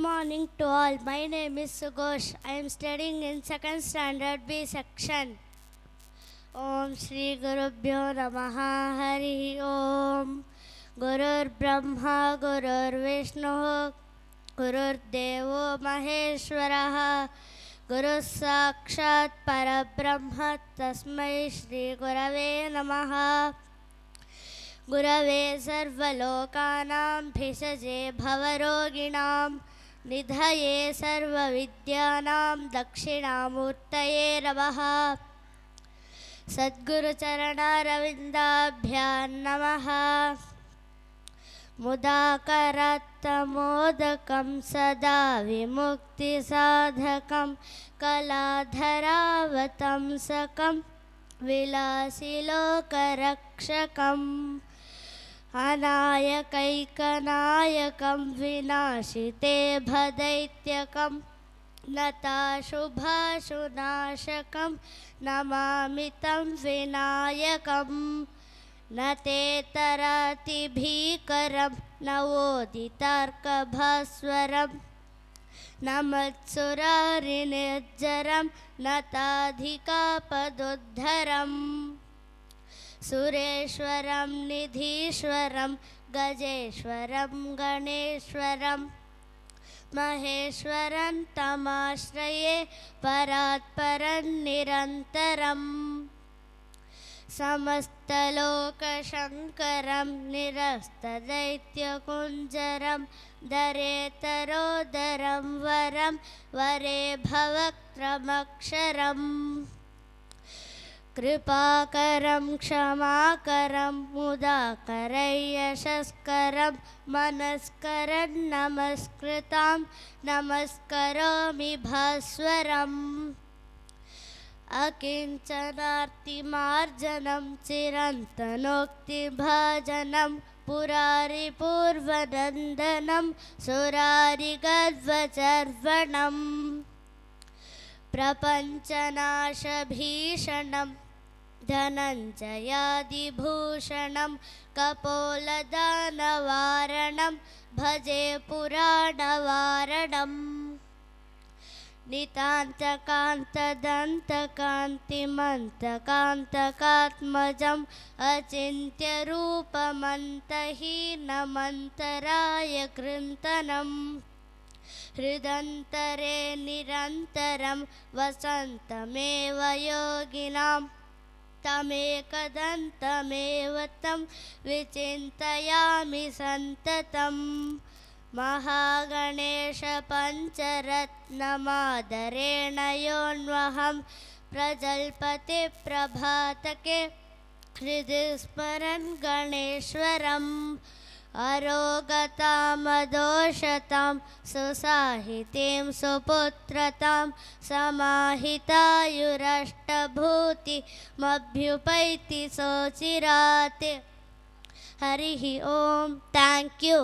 Morning to all. My name is Sugosh. I am studying in second standard B section. Om Shri Gurubhyo Namaha. Hari Om. Gurur Brahma Gurur Vishnu Gurur Devo Maheshwaraha. Guru Sakshat Parabrahma Tasmai Shri Gurave Namaha. गुरवे सर्वलोकानां भिषजे भवरोगिणां निधये सर्वविद्यानां दक्षिणामूर्तये नमः। सद्गुरुचरणारविन्दाभ्यां नमः। मुदाकरत्तमोदकं सदा विमुक्तिसाधकं कलाधरावतंसकं विलासिलोकरक्षकम् अनायकैकनायकं विनाशिते भदैत्यकं नताशुभाशुनाशकं नमामि तं विनायकं। न ते तरातिभीकरं न वोदितार्कभास्वरं न मत्सुरारिनिर्जरं न ताधिकापदुद्धरम्। सुरेश्वरं निधीश्वरं गजेश्वरं गणेश्वरं महेश्वरं तमाश्रये परात्परं निरन्तरम्। समस्तलोकशङ्करं निरस्तदैत्यकुञ्जरं दरेतरोदरं वरं वरे भवक्त्रमक्षरम्। कृपाकरं क्षमाकरं मुदाकरयशस्करं मनस्करं नमस्कृतां नमस्करोमि भास्वरम्। अकिञ्चनार्तिमार्जनं चिरन्तनोक्तिभाजनं पुरारिपूर्वनन्दनं सुरारिगर्वचर्वणम्। प्रपञ्चनाशभीषणं धनञ्जयादिभूषणं कपोलदानवारणं भजे पुराणवारणम्। नितान्तकान्तदन्तकान्तिमन्तकान्तकात्मजम् अचिन्त्यरूपमन्तहीनमन्तराय कृन्तनम्। हृदन्तरे निरन्तरं वसन्तमेव योगिनां तमेकदन्तमेव तं विचिन्तयामि सन्ततम्। महागणेशपञ्चरत्नमादरेण योऽन्वहं प्रजल्पतिप्रभातके हृदि स्मरन् गणेश्वरम्। अरोगतामदोषतां सुसाहितीं सुपुत्रतां समाहितायुरष्टभूतिमभ्युपैति सोचिरात्। हरिः ओम। Thank you.